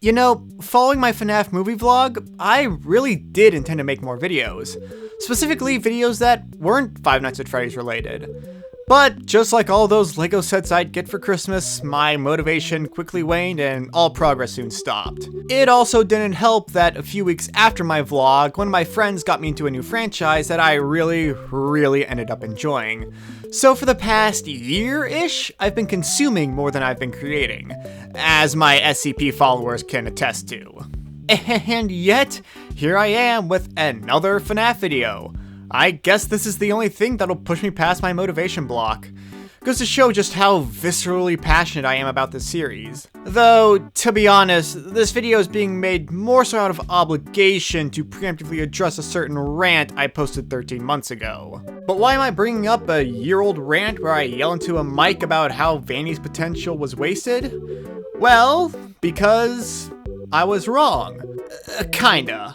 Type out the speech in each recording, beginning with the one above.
You know, following my FNAF movie vlog, I really did intend to make more videos. Specifically, videos that weren't Five Nights at Freddy's related. But just like all those Lego sets I'd get for Christmas, my motivation quickly waned and all progress soon stopped. It also didn't help that a few weeks after my vlog, one of my friends got me into a new franchise that I really ended up enjoying. So for the past year-ish, I've been consuming more than I've been creating, as my SCP followers can attest to. And yet, here I am with another FNAF video. I guess this is the only thing that'll push me past my motivation block. Goes to show just how viscerally passionate I am about this series. Though, to be honest, this video is being made more so out of obligation to preemptively address a certain rant I posted 13 months ago. But why am I bringing up a year-old rant where I yell into a mic about how Vanny's potential was wasted? Well, because I was wrong. Kinda.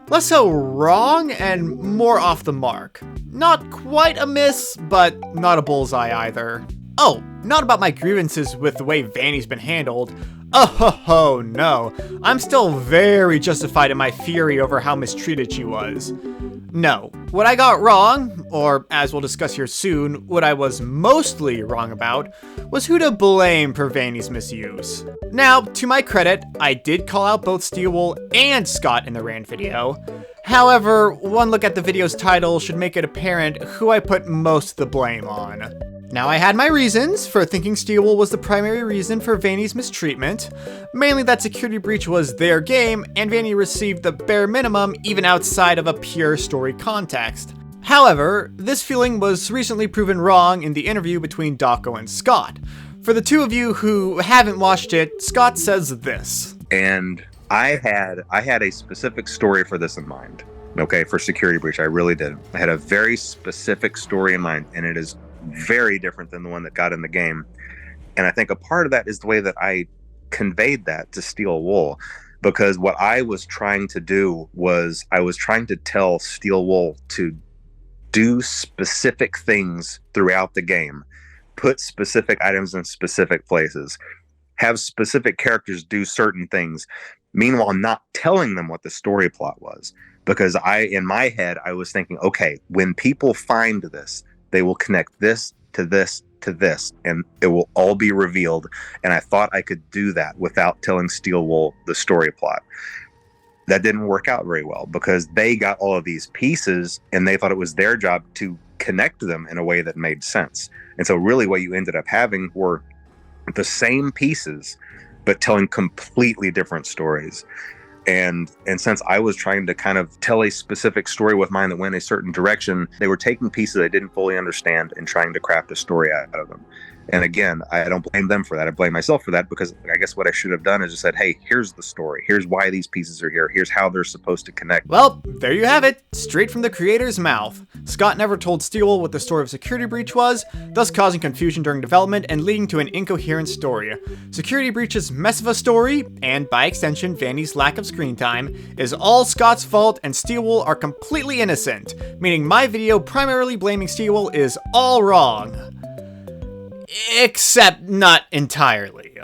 Less so wrong and more off the mark. Not quite a miss, but not a bullseye either. Oh, not about my grievances with the way Vanny's been handled. Oh no, I'm still very justified in my fury over how mistreated she was. No, what I got wrong, or as we'll discuss here soon, what I was mostly wrong about, was who to blame for Vanny's misuse. Now, to my credit, I did call out both Steelwool and Scott in the rant video. However, one look at the video's title should make it apparent who I put most of the blame on. Now, I had my reasons for thinking Steelwool was the primary reason for Vanny's mistreatment, mainly that Security Breach was their game, and Vanny received the bare minimum even outside of a pure story context. However, this feeling was recently proven wrong in the interview between Dawko and Scott. For the two of you who haven't watched it, Scott says this. And I had a specific story for this in mind, okay, for Security Breach, I really did. I had a very specific story in mind, and it is very different than the one that got in the game. And I think a part of that is the way that I conveyed that to Steelwool, because what I was trying to do was I was trying to tell Steelwool to do specific things throughout the game, put specific items in specific places, have specific characters do certain things, meanwhile not telling them what the story plot was. Because in my head, I was thinking, okay, when people find this, they will connect this to this to this, and it will all be revealed. And I thought I could do that without telling Steelwool the story plot. That didn't work out very well because they got all of these pieces and they thought it was their job to connect them in a way that made sense. And so really what you ended up having were the same pieces, but telling completely different stories. And since I was trying to kind of tell a specific story with mine that went a certain direction, they were taking pieces I didn't fully understand and trying to craft a story out of them. And again, I don't blame them for that. I blame myself for that, because I guess what I should have done is just said, hey, here's the story. Here's why these pieces are here. Here's how they're supposed to connect. Well, there you have it, straight from the creator's mouth. Scott never told Steelwool what the story of Security Breach was, thus causing confusion during development and leading to an incoherent story. Security Breach's mess of a story, and by extension Vanny's lack of screen time, is all Scott's fault, and Steelwool are completely innocent, meaning my video primarily blaming Steelwool is all wrong. Except not entirely.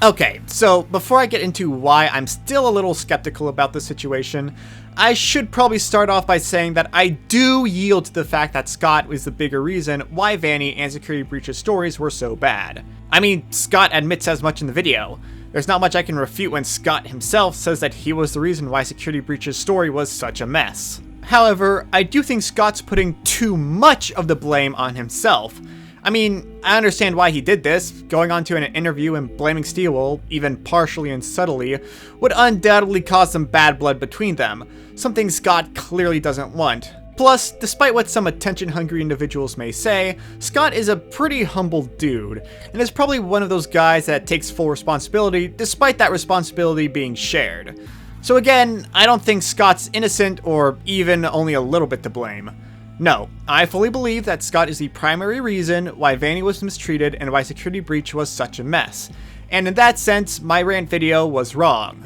Okay, so before I get into why I'm still a little skeptical about this situation, I should probably start off by saying that I do yield to the fact that Scott was the bigger reason why Vanny and Security Breach's stories were so bad. I mean, Scott admits as much in the video. There's not much I can refute when Scott himself says that he was the reason why Security Breach's story was such a mess. However, I do think Scott's putting too much of the blame on himself. I mean, I understand why he did this. Going on to an interview and blaming Steelwool, even partially and subtly, would undoubtedly cause some bad blood between them, something Scott clearly doesn't want. Plus, despite what some attention-hungry individuals may say, Scott is a pretty humble dude, and is probably one of those guys that takes full responsibility, despite that responsibility being shared. So again, I don't think Scott's innocent or even only a little bit to blame. No, I fully believe that Scott is the primary reason why Vanny was mistreated and why Security Breach was such a mess. And in that sense, my rant video was wrong.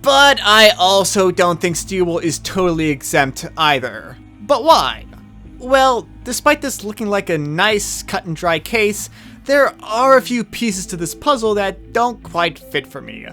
But I also don't think Steelwool is totally exempt either. But why? Well, despite this looking like a nice cut and dry case, there are a few pieces to this puzzle that don't quite fit for me.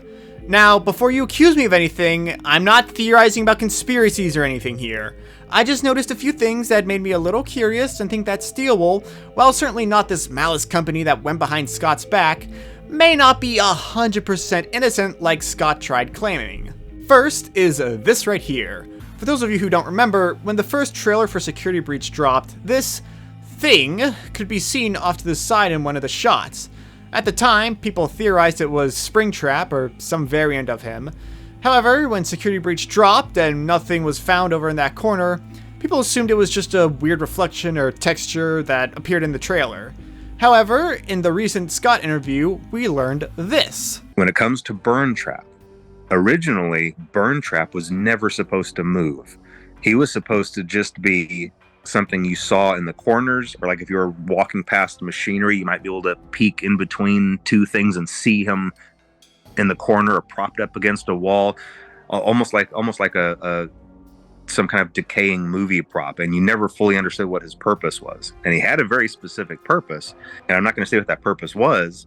Now, before you accuse me of anything, I'm not theorizing about conspiracies or anything here. I just noticed a few things that made me a little curious and think that Steelwool, while certainly not this malice company that went behind Scott's back, may not be 100% innocent like Scott tried claiming. First is this right here. For those of you who don't remember, when the first trailer for Security Breach dropped, this thing could be seen off to the side in one of the shots. At the time, people theorized it was Springtrap or some variant of him. However, when Security Breach dropped and nothing was found over in that corner, people assumed it was just a weird reflection or texture that appeared in the trailer. However, in the recent Scott interview, we learned this. When it comes to Burntrap, originally, Burntrap was never supposed to move. He was supposed to just be something you saw in the corners, or like if you were walking past machinery, you might be able to peek in between two things and see him in the corner or propped up against a wall, almost like a some kind of decaying movie prop, and you never fully understood what his purpose was. And he had a very specific purpose, and I'm not going to say what that purpose was,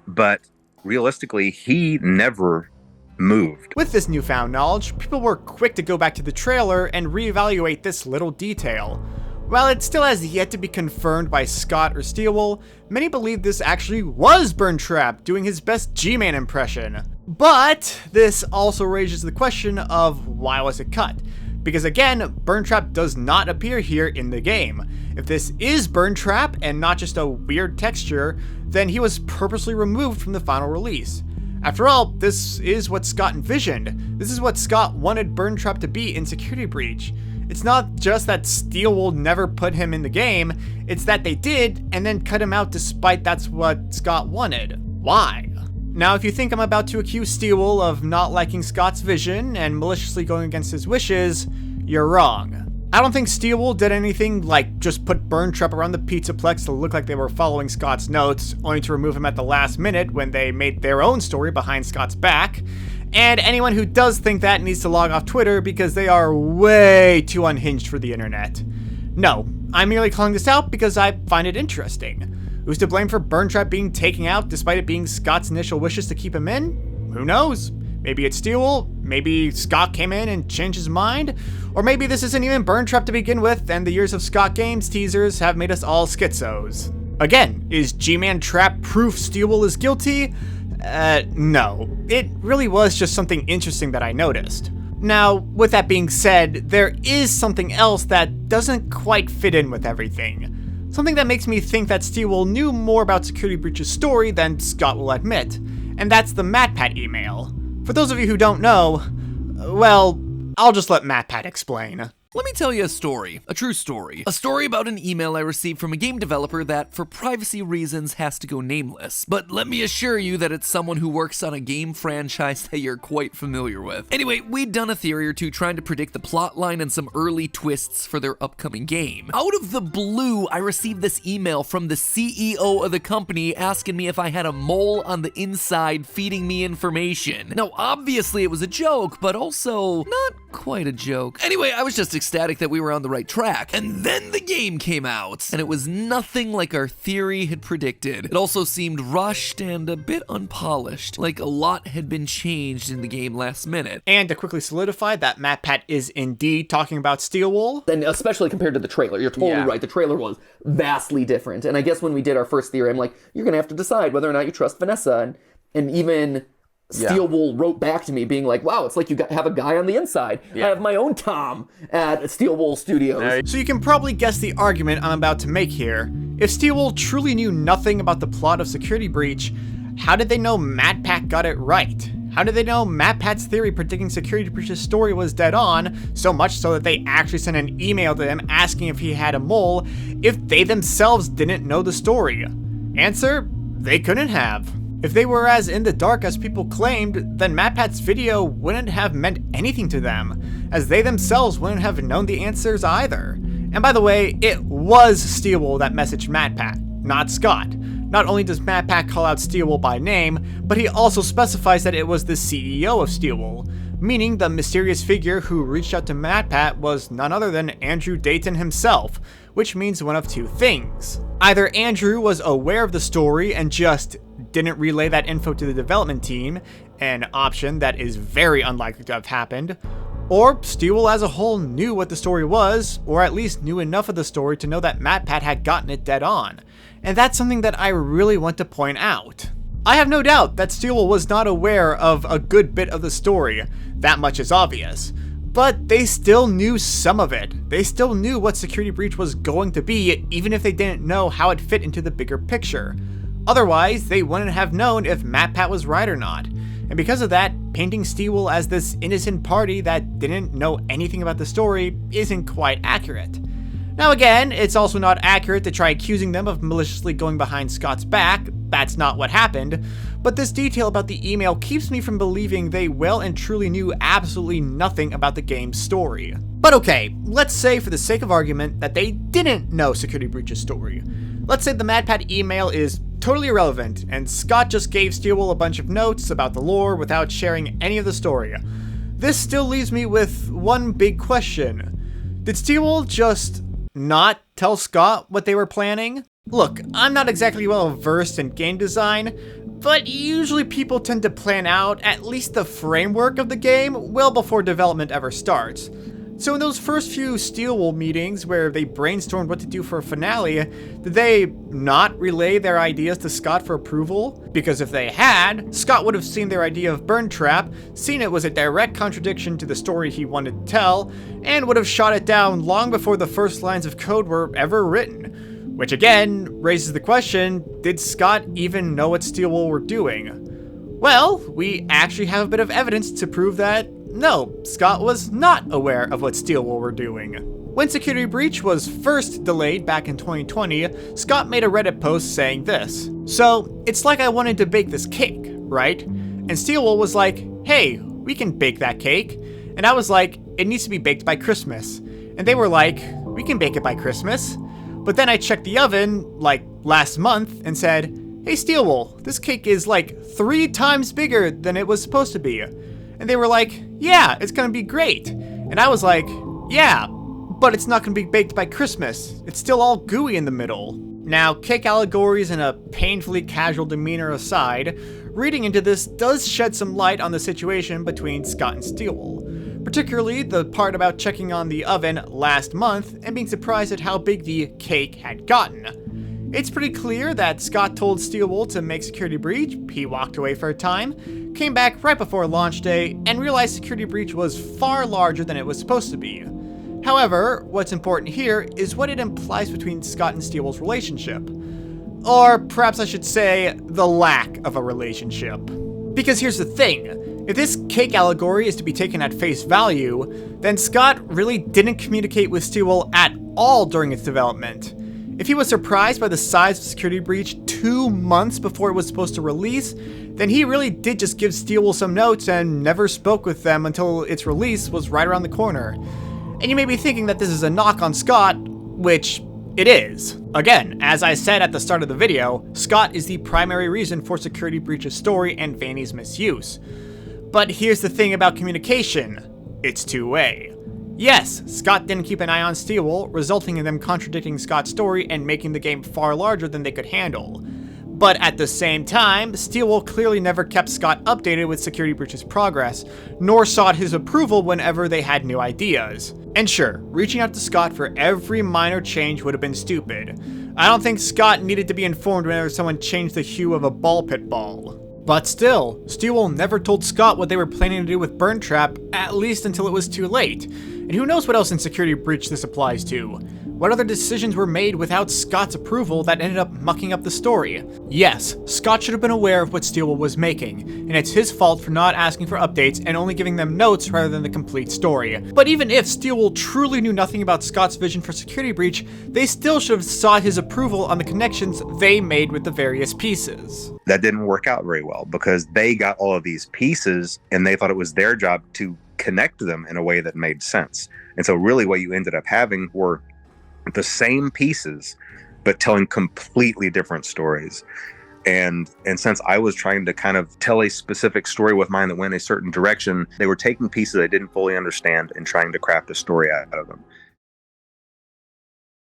but realistically, he never moved. With this newfound knowledge, people were quick to go back to the trailer and reevaluate this little detail. While it still has yet to be confirmed by Scott or Steelwool, many believe this actually was Burntrap doing his best G-Man impression. But this also raises the question of why was it cut? Because again, Burntrap does not appear here in the game. If this is Burntrap and not just a weird texture, then he was purposely removed from the final release. After all, this is what Scott envisioned. This is what Scott wanted Burntrap to be in Security Breach. It's not just that Steelwool never put him in the game, it's that they did and then cut him out despite that's what Scott wanted. Why? Now, if you think I'm about to accuse Steelwool of not liking Scott's vision and maliciously going against his wishes, you're wrong. I don't think Steelwool did anything like just put Burntrap around the Pizzaplex to look like they were following Scott's notes, only to remove him at the last minute when they made their own story behind Scott's back. And anyone who does think that needs to log off Twitter because they are way too unhinged for the internet. No, I'm merely calling this out because I find it interesting. Who's to blame for Burntrap being taken out despite it being Scott's initial wishes to keep him in? Who knows? Maybe it's Steelwool, maybe Scott came in and changed his mind, or maybe this isn't even Burntrap to begin with and the years of Scott Games teasers have made us all schizos. Again, is G-Man Trap proof Steelwool is guilty? No. It really was just something interesting that I noticed. Now, with that being said, there is something else that doesn't quite fit in with everything. Something that makes me think that Steelwool knew more about Security Breach's story than Scott will admit, and that's the MatPat email. For those of you who don't know, well, I'll just let MatPat explain. Let me tell you a story, a true story. A story about an email I received from a game developer that, for privacy reasons, has to go nameless. But let me assure you that it's someone who works on a game franchise that you're quite familiar with. Anyway, we'd done a theory or two trying to predict the plotline and some early twists for their upcoming game. Out of the blue, I received this email from the CEO of the company asking me if I had a mole on the inside feeding me information. Now, obviously it was a joke, but also not quite a joke. Anyway, I was just ecstatic that we were on the right track. And then the game came out, and it was nothing like our theory had predicted. It also seemed rushed and a bit unpolished, like a lot had been changed in the game last minute. And to quickly solidify that MatPat is indeed talking about Steelwool. And especially compared to the trailer, you're totally right. The trailer was vastly different. And I guess when we did our first theory, I'm like, you're gonna have to decide whether or not you trust Vanessa. And even Steelwool wrote back to me being like, wow, it's like you have a guy on the inside. I have my own Tom at Steelwool Studios. So you can probably guess the argument I'm about to make here. If Steelwool truly knew nothing about the plot of Security Breach, how did they know MatPat got it right? How did they know MatPat's theory predicting Security Breach's story was dead on, so much so that they actually sent an email to him asking if he had a mole, if they themselves didn't know the story? Answer, they couldn't have. If they were as in the dark as people claimed, then MatPat's video wouldn't have meant anything to them, as they themselves wouldn't have known the answers either. And by the way, it was Steelwool that messaged MatPat, not Scott. Not only does MatPat call out Steelwool by name, but he also specifies that it was the CEO of Steelwool, meaning the mysterious figure who reached out to MatPat was none other than Andrew Dayton himself, which means one of two things. Either Andrew was aware of the story and just didn't relay that info to the development team, an option that is very unlikely to have happened, or Steelwool as a whole knew what the story was, or at least knew enough of the story to know that MatPat had gotten it dead on. And that's something that I really want to point out. I have no doubt that Steelwool was not aware of a good bit of the story, that much is obvious. But they still knew some of it. They still knew what Security Breach was going to be, even if they didn't know how it fit into the bigger picture. Otherwise, they wouldn't have known if MatPat was right or not. And because of that, painting Steelwool as this innocent party that didn't know anything about the story isn't quite accurate. Now again, it's also not accurate to try accusing them of maliciously going behind Scott's back. That's not what happened. But this detail about the email keeps me from believing they well and truly knew absolutely nothing about the game's story. But okay, let's say for the sake of argument that they didn't know Security Breach's story. Let's say the MatPat email is totally irrelevant, and Scott just gave Steelwool a bunch of notes about the lore without sharing any of the story. This still leaves me with one big question. Did Steelwool just not tell Scott what they were planning? Look, I'm not exactly well versed in game design, but usually people tend to plan out at least the framework of the game well before development ever starts. So in those first few Steelwool meetings where they brainstormed what to do for a finale, did they not relay their ideas to Scott for approval? Because if they had, Scott would have seen their idea of Burntrap, seen it was a direct contradiction to the story he wanted to tell, and would have shot it down long before the first lines of code were ever written. Which again raises the question, did Scott even know what Steelwool were doing? Well, we actually have a bit of evidence to prove that no, Scott was not aware of what Steelwool were doing. When Security Breach was first delayed back in 2020, Scott made a Reddit post saying this. So, it's like I wanted to bake this cake, right? And Steelwool was like, hey, we can bake that cake. And I was like, it needs to be baked by Christmas. And they were like, we can bake it by Christmas. But then I checked the oven, like, last month and said, hey Steelwool, this cake is like 3 times bigger than it was supposed to be. And they were like, yeah, it's gonna be great. And I was like, yeah, but it's not gonna be baked by Christmas. It's still all gooey in the middle. Now, cake allegories and a painfully casual demeanor aside, reading into this does shed some light on the situation between Scott and Steelwool. Particularly the part about checking on the oven last month and being surprised at how big the cake had gotten. It's pretty clear that Scott told Steelwool to make Security Breach, he walked away for a time, came back right before launch day, and realized Security Breach was far larger than it was supposed to be. However, what's important here is what it implies between Scott and Steelwool's relationship. Or perhaps I should say, the lack of a relationship. Because here's the thing, if this cake allegory is to be taken at face value, then Scott really didn't communicate with Steelwool at all during its development. If he was surprised by the size of Security Breach 2 months before it was supposed to release, then he really did just give Steelwool some notes and never spoke with them until its release was right around the corner. And you may be thinking that this is a knock on Scott, which it is. Again, as I said at the start of the video, Scott is the primary reason for Security Breach's story and Vanny's misuse. But here's the thing about communication, it's two-way. Yes, Scott didn't keep an eye on Steelwool, resulting in them contradicting Scott's story and making the game far larger than they could handle. But at the same time, Steelwool clearly never kept Scott updated with Security Breach's progress, nor sought his approval whenever they had new ideas. And sure, reaching out to Scott for every minor change would have been stupid. I don't think Scott needed to be informed whenever someone changed the hue of a ball pit ball. But still, Steelwool never told Scott what they were planning to do with Burntrap, at least until it was too late. And who knows what else in Security Breach this applies to? What other decisions were made without Scott's approval that ended up mucking up the story? Yes, Scott should have been aware of what Steelwool was making, and it's his fault for not asking for updates and only giving them notes rather than the complete story. But even if Steelwool truly knew nothing about Scott's vision for Security Breach, they still should have sought his approval on the connections they made with the various pieces. That didn't work out very well because they got all of these pieces and they thought it was their job to connect them in a way that made sense. And so really what you ended up having were the same pieces, but telling completely different stories. And since I was trying to kind of tell a specific story with mine that went a certain direction, they were taking pieces I didn't fully understand and trying to craft a story out of them.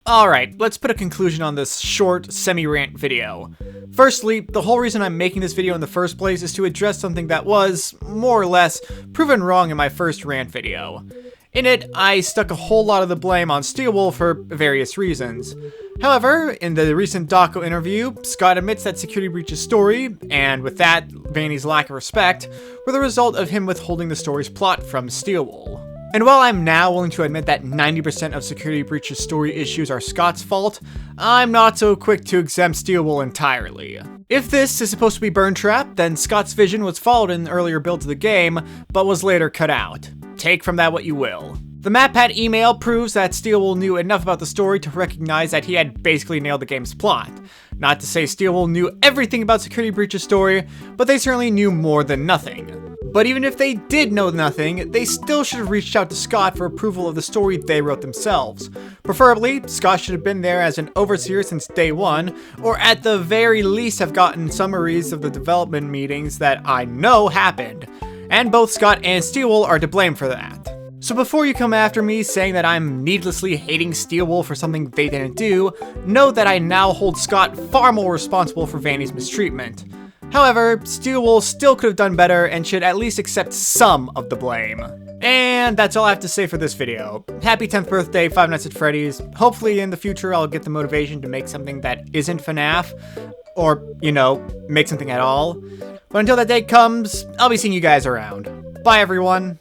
Alright, let's put a conclusion on this short semi-rant video. Firstly, the whole reason I'm making this video in the first place is to address something that was, more or less, proven wrong in my first rant video. In it, I stuck a whole lot of the blame on Steelwool for various reasons. However, in the recent Dawko interview, Scott admits that Security Breach's story, and with that, Vanny's lack of respect, were the result of him withholding the story's plot from Steelwool. And while I'm now willing to admit that 90% of Security Breach's story issues are Scott's fault, I'm not so quick to exempt Steelwool entirely. If this is supposed to be Burntrap, then Scott's vision was followed in earlier builds of the game, but was later cut out. Take from that what you will. The MatPat email proves that Steelwool knew enough about the story to recognize that he had basically nailed the game's plot. Not to say Steelwool knew everything about Security Breach's story, but they certainly knew more than nothing. But even if they did know nothing, they still should have reached out to Scott for approval of the story they wrote themselves. Preferably, Scott should have been there as an overseer since day one, or at the very least have gotten summaries of the development meetings that I know happened. And both Scott and Steelwool are to blame for that. So before you come after me saying that I'm needlessly hating Steelwool for something they didn't do, know that I now hold Scott far more responsible for Vanny's mistreatment. However, Steelwool still could have done better and should at least accept some of the blame. And that's all I have to say for this video. Happy 10th birthday, Five Nights at Freddy's. Hopefully in the future I'll get the motivation to make something that isn't FNAF, or, make something at all. But until that day comes, I'll be seeing you guys around. Bye everyone.